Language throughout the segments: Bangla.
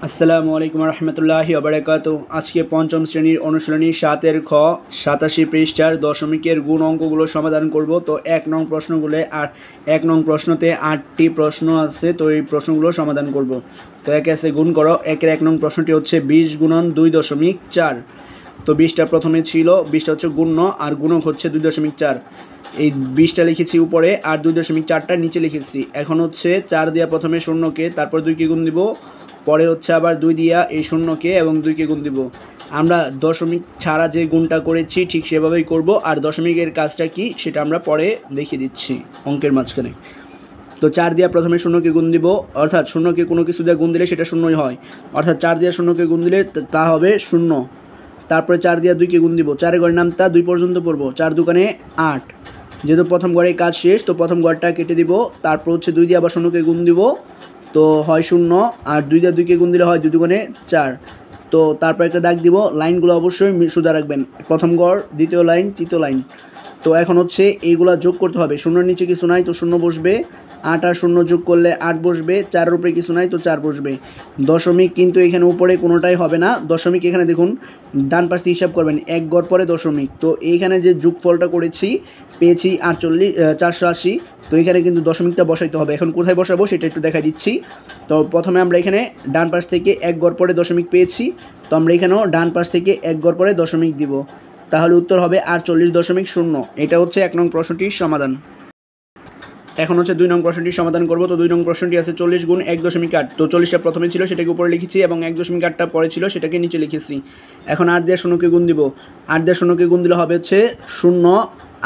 আসসালামু আলাইকুম রহমতুল্লাহি ওবারাকাতু। আজকে পঞ্চম শ্রেণীর অনুশীলনী 7-এর খ 87 পৃষ্ঠার দশমিকের গুণ অঙ্কগুলো সমাধান করব। তো 1 নং প্রশ্নগুলো আর 1 নং প্রশ্নতে 8টি প্রশ্ন আছে, তো এই প্রশ্নগুলো সমাধান করব। তো একে আছে গুণ করো। 1 নং প্রশ্নটি হচ্ছে 20 গুণন 2.4। তো 20টা প্রথমে ছিল, 20টা হচ্ছে গুণ্য আর গুণক হচ্ছে 2.4। এই 20টা লিখেছি উপরে আর 2.4টা নিচে লিখেছি। এখন হচ্ছে 4 দিয়া প্রথমে শূন্যকে, তারপর 2কে গুণ দিব, পরে হচ্ছে আবার 2 দিয়া এই শূন্যকে এবং 2কে গুণ দিব। আমরা দশমিক ছাড়া যে গুণটা করেছি ঠিক সেভাবেই করব, আর দশমিকের কাজটা কি সেটা আমরা পরে দেখিয়ে দিচ্ছি অঙ্কের মাঝখানে। তো 4 দিয়া প্রথমে শূন্যকে গুণ দিব, অর্থাৎ শূন্যকে কোনো কিছু দিয়ে গুণ দিলে সেটা শূন্যই হয়, অর্থাৎ 4 দিয়া শূন্যকে গুণ দিলে তা হবে 0। তারপরে 4 দিয়া 2কে গুণ দিব, 4 ঘরের নামতা 2 পর্যন্ত পড়বো, 4 দুগুণে 8। যেহেতু প্রথম ঘরের কাজ শেষ, তো প্রথম ঘরটা কেটে দিব। তারপর হচ্ছে 2 দিয়ে আবার শূন্যকে গুণ দিব, তো হয় 0, আর 2 দিয়ে 2কে গুণ দিলে হয় 2 দুগুণে 4। তো তারপর একটা দাগ দিব। লাইনগুলো অবশ্যই সোজা রাখবেন, প্রথম ঘর, দ্বিতীয় লাইন, তৃতীয় লাইন। তো এখন হচ্ছে এইগুলা যোগ করতে হবে। শূন্যর নিচে কিছু নাই, তো 0 বসবে। 8 আর 0 যোগ করলে 8 বসবে। 4-এর উপরে কিছু নাই, তো 4 বসবে। দশমিক কিন্তু এখানে উপরে কোনোটাই হবে না। দশমিক এখানে দেখুন ডান পাশে হিসাব করবেন, 1 ঘর পরে দশমিক। তো এইখানে যে যোগফলটা করেছি পেয়েছি 480। তো এখানে কিন্তু দশমিকটা বসাইতে হবে। এখন কোথায় বসাবো সেটা একটু দেখা দিচ্ছি। তো প্রথমে আমরা এখানে ডান পাশ থেকে 1 ঘর পরে দশমিক পেয়েছি, তো আমরা এখানেও ডান পাশ থেকে 1 ঘর পরে দশমিক দিব, তাহলে উত্তর হবে 48.0। এটা হচ্ছে 1 নং প্রশ্নটির সমাধান। এখন হচ্ছে 2 নং প্রশ্নটির সমাধান করব। তো 2 নং প্রশ্নটি আছে 40 গুণ 1.8। তো 40টা প্রথমে ছিল সেটাকে উপরে লিখেছি এবং 1.8টা পরে ছিল সেটাকে নিচে লিখেছি। এখন 8 দিয়ে 0কে গুণ দিব, 8 দিয়ে 0কে গুণ দিলে হবে হচ্ছে 0।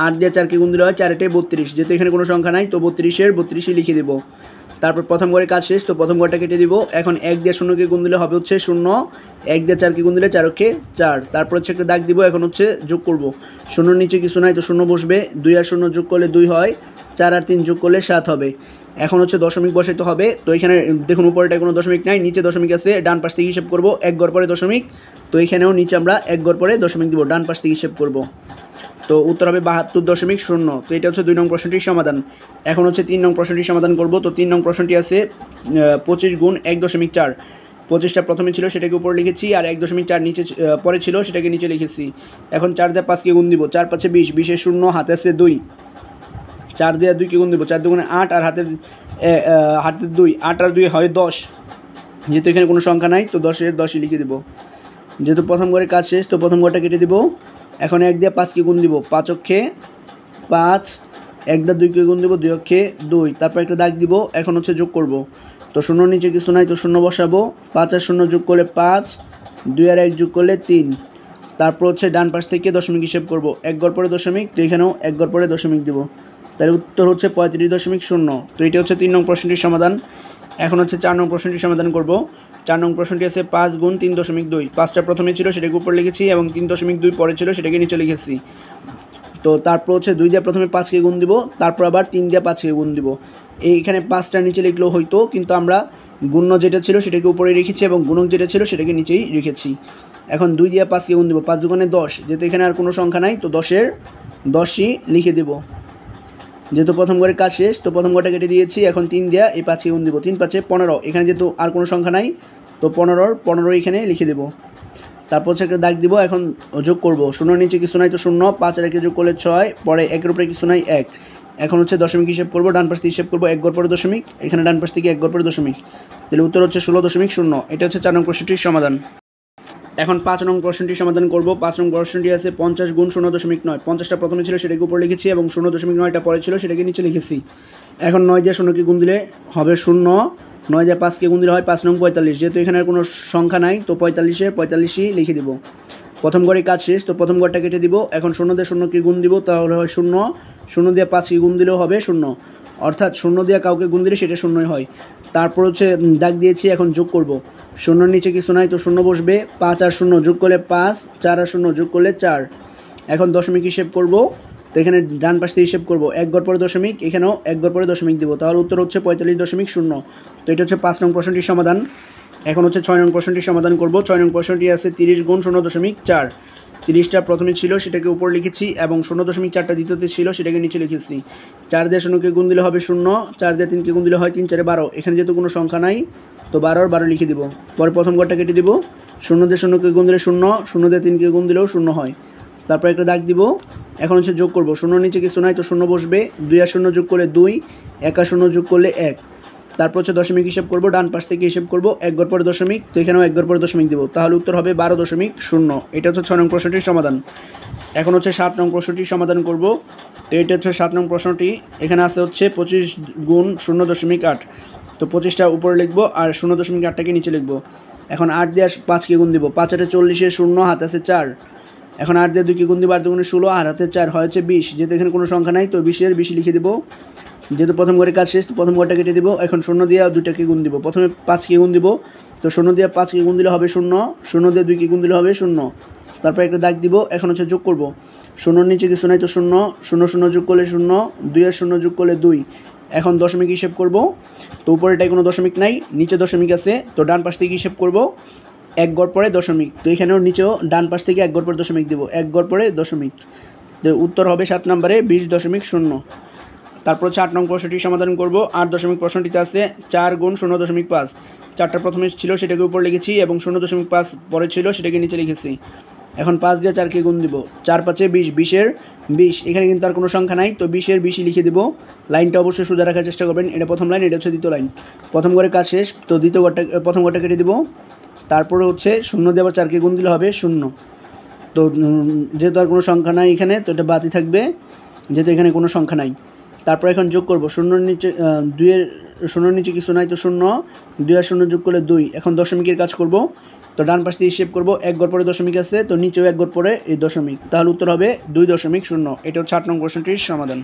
8 দিয়ে 4কে গুণ দিলে হয় 4-এ 32, যেহেতু এখানে কোনো সংখ্যা নাই তো 32-এর 32ই লিখে দেবো। তারপর প্রথম ঘরের কাজ শেষ, তো প্রথম ঘরটা কেটে দিব। এখন 1 দিয়ে 0কে গুণ দিলে হবে হচ্ছে 0, 1 দিয়ে 4কে গুণ দিলে 4-কে 4। তারপর হচ্ছে একটা দাগ দিব। এখন হচ্ছে যোগ করব, 0-র নিচে কিছু নাই তো 0 বসবে। 2 আর 0 যোগ করলে 2 হয়, 4 আর 3 যোগ করলে 7 হবে। এখন হচ্ছে দশমিক বসাইতে হবে। তো এখানে দেখুন উপরেটায় কোনো দশমিক নাই, নিচে দশমিক আছে। ডান পাশ থেকে হিসেব করব, 1 ঘর পরে দশমিক। তো এখানেও নিচে আমরা 1 ঘর পরে দশমিক দিব, ডান পাশ থেকে হিসেব করব। তো উত্তর হবে 72.0। তো এটা হচ্ছে 2 নং প্রশ্নটির সমাধান। এখন হচ্ছে 3 নং প্রশ্নটির সমাধান করব। তো 3 নং প্রশ্নটি আছে 25 গুণ 1.4। 25টা প্রথমে ছিল সেটাকে উপরে লিখেছি, আর 1.4 নিচে পরে ছিল সেটাকে নিচে লিখেছি। এখন 4 দিয়ে 5কে গুণ দিব, 4 5 20, 20-এর 0, হাতে আছে 2। 4 দিয়ে 2কে গুণ দিব, 4 দুগুণে 8, আর হাতের 2, 8 আর 2 হয় 10। যেহেতু এখানে কোনো সংখ্যা নাই তো 10-এর 10ই লিখে দেবো। যেহেতু প্রথম ঘরের কাজ শেষ, তো প্রথম ঘরটা কেটে দিব। এখন 1 দিয়ে 5কে গুণ দিব, 5-অক্ষে 5, 1 দিয়ে 2কে গুণ দিব, 2-অক্ষে 2। তারপর একটা দাগ দিব। এখন হচ্ছে যোগ করব, তো 0-র নিচে কিছু নাই তো 0 বসাবো। 5 আর 0 যোগ করলে 5, 2 আর 1 যোগ করলে 3। তারপর হচ্ছে ডান পাশ থেকে দশমিক হিসেব করব, 1 ঘর পরে দশমিক, তো এখানেও 1 ঘর পরে দশমিক দিব, তার উত্তর হচ্ছে 35.0। তো এটা হচ্ছে 3 নং প্রশ্নটির সমাধান। এখন হচ্ছে 4 নং প্রশ্নটির সমাধান করব। 4 নং প্রশ্নটি আছে 5 গুণ 3.2। 5টা প্রথমে ছিল সেটাকে উপরে লিখেছি এবং 3.2 পরে ছিল সেটাকে নিচে লিখেছি। তো তারপর হচ্ছে 2 দিয়ে প্রথমে 5কে গুণ দিব, তারপর আবার 3 দিয়ে 5কে গুণ দিব। এইখানে 5টা নিচে লিখলেও হয়তো, কিন্তু আমরা গুণ্য যেটা ছিল সেটাকে উপরে রেখেছি এবং গুণক যেটা ছিল সেটাকে নিচেই রেখেছি। এখন 2 দিয়ে 5কে গুণ দিব, 5 দুগুণে 10, যেহেতু এখানে আর কোনো সংখ্যা নাই তো 10-এর 10ই লিখে দেব। যেহেতু প্রথম ঘরের কাজ শেষ, তো প্রথম ঘরটা কেটে দিয়েছি। এখন 3 দিয়ে এই 5কে গুণ দিব, 3 5 15, এখানে যেহেতু আর কোনো সংখ্যা নাই তো 15-র 15 এখানে লিখে দেব। তারপর হচ্ছে একটা দাগ দিব। এখন যোগ করব, 0-র নিচে কিছু নাই তো 0, 5 আর 1 যোগ করলে 6, পরে 1-এর উপরে কিছু নাই 1। এখন হচ্ছে দশমিক হিসেব করব, ডান পাশ থেকে হিসেব করব, 1 ঘর পরে দশমিক, এখানে ডান পাশ থেকে 1 ঘর পরে দশমিক, তাহলে উত্তর হচ্ছে 16.0। এটা হচ্ছে 4 নং প্রশ্নটির সমাধান। এখন 5 নং প্রশ্নটির সমাধান করব। 5 নং প্রশ্নটি আছে 50 গুণ 0.9। 50টা প্রথমে ছিল সেটাকে উপরে লিখেছি এবং 0.9টা পরে ছিল সেটাকে নিচে লিখেছি। এখন 9 দিয়ে 0কে গুণ দিলে হবে 0, 9 দিয়ে 5কে গুণ দিলে হয় 5 নং 45, যেহেতু এখানে আর কোনো সংখ্যা নাই তো 45-এর 45ই লিখে দিব। প্রথম ঘরের কাজ শেষ, তো প্রথম ঘরটা কেটে দিব। এখন 0 দিয়ে 0কে গুণ দিব, তাহলে হয় 0, 0 দিয়ে 5কে গুণ দিলেও হবে 0, অর্থাৎ 0 দিয়ে কাউকে গুণ দিলে সেটা 0ই হয়। তারপর হচ্ছে দাগ দিয়েছি। এখন যোগ করব, 0-র নিচে কিছু নাই তো 0 বসবে। 5 আর 0 যোগ করলে 5, 4 আর 0 যোগ করলে 4। এখন দশমিক হিসেব করব, তো এখানে ডান পাশ থেকে হিসেব করব, 1 ঘর পরে দশমিক, এখানেও 1 ঘর পরে দশমিক দিব, তাহলে উত্তর হচ্ছে 45.0। তো এটা হচ্ছে 5 নং প্রশ্নটির সমাধান। এখন হচ্ছে 6 নং প্রশ্নটির সমাধান করব। 6 নং প্রশ্নটি আছে 30 গুণ 0.4। 30টা প্রথমে ছিল সেটাকে উপর লিখেছি এবং 0.4টা দ্বিতীয়তে ছিল সেটাকে নিচে লিখেছি। 4 দিয়ে 0কে গুণ দিলে হবে 0, 4 দিয়ে 3কে গুণ দিলে হয় 3 4 12। এখানে যেহেতু কোনো সংখ্যা নাই তো 12 আর 12 লিখে দিব। পরে প্রথম ঘরটা কেটে দিব, 0 দিয়ে 0কে গুণ দিলে 0, 0 দিয়ে 3কে গুণ দিলেও 0 হয়। তারপর একটা দাগ দিব। এখন হচ্ছে যোগ করব, 0 নিচে কিছু নাই তো 0 বসবে, 2 আর 0 যোগ করলে 2, 1 আর 0 যোগ করলে 1। তারপর হচ্ছে দশমিক হিসাব করব, ডান পাশ থেকে হিসাব করব, 1 ঘর পরে দশমিক, তো এখানেও 1 ঘর পরে দশমিক দেবো, তাহলে উত্তর হবে 12.0। এটা হচ্ছে 6 নং প্রশ্নটির সমাধান। এখন হচ্ছে 7 নং প্রশ্নটির সমাধান করব। তো এটা হচ্ছে 7 নং প্রশ্নটি। এখানে আছে হচ্ছে 25 গুণ 0.8, তো 25টা উপরে লিখবো আর 0.8টাকে নিচে লিখবো। এখন 8 দিয়ে 5কে গুণ দিব, 5 8 40, 0 হাতে আছে 4। এখন 8 দিয়ে 2কে গুণ দিব, 8 2 16 আর হাতে 4 হয়েছে 20। যেহেতু এখানে কোনো সংখ্যা নাই তো 20 এর 20 লিখে দেবো। যেহেতু প্রথম ঘরের কাজ শেষ তো প্রথম ঘরটা কেটে দিব। এখন 0 দিয়ে 2টাকে গুণ দিব, প্রথমে 5কে গুণ দিব, তো 0 দিয়ে 5কে গুণ দিলে হবে 0, 0 দিয়ে 2কে গুণ দিলে হবে 0। তারপর একটা দাগ দিব। এখন হচ্ছে যোগ করব, 0 নিচে কিছু নাই তো 0, 0 0 যোগ করলে 0, 2 আর 0 যোগ করলে 2। এখন দশমিক হিসেব করব, তো উপরেটায় কোনো দশমিক নাই, নিচে দশমিক আছে, তো ডান পাশ থেকে হিসেব করব, 1 ঘর পরে দশমিক, তো এখানেও নিচেও ডান পাশ থেকে 1 ঘর পরে দশমিক দেবো, 1 ঘর পরে দশমিক, তো উত্তর হবে 7 নম্বরে 20.0। তারপর 8 নং প্রশ্নটি সমাধান করব। 8 দশমিক প্রশ্নটিতে আছে 4 গুণ 0.5। 4টা প্রথমে ছিল সেটাকে উপর লিখেছি এবং 0.5 পরে ছিল সেটাকে নিচে লিখেছি। এখন 5 দিয়ে 4কে গুণ দিব, 4 5 20, 20 এর 20। এখানে কিন্তু আর কোনো সংখ্যা নাই তো 20 এর 20 লিখে দিব। লাইনটা অবশ্যই সোজা রাখার চেষ্টা করবেন, এটা প্রথম লাইন, এটা হচ্ছে দ্বিতীয় লাইন। প্রথম ঘরের কাজ শেষ তো দ্বিতীয় ঘরটা, প্রথম ঘরটা কেটে দিব। তারপরে হচ্ছে 0 দিয়ে আবার 4কে গুণ দিলে হবে 0। তো যেহেতু আর কোনো সংখ্যা নাই এখানে তো এটা বাতি থাকবে, যেহেতু এখানে কোনো সংখ্যা নাই। তারপর এখন যোগ করব, 0 নিচে 2 এর 0 নিচে কিছু নাই তো 0, 2 আর 0 যোগ করলে 2। এখন দশমিকের কাজ করব, তো ডান পাশ দিয়ে হিসেব করব, 1 ঘর পরে দশমিক আছে তো নিচেও 1 ঘর পরে এই দশমিক, তাহলে উত্তর হবে 2.0। এটা হচ্ছে 8 নং প্রশ্নটির সমাধান।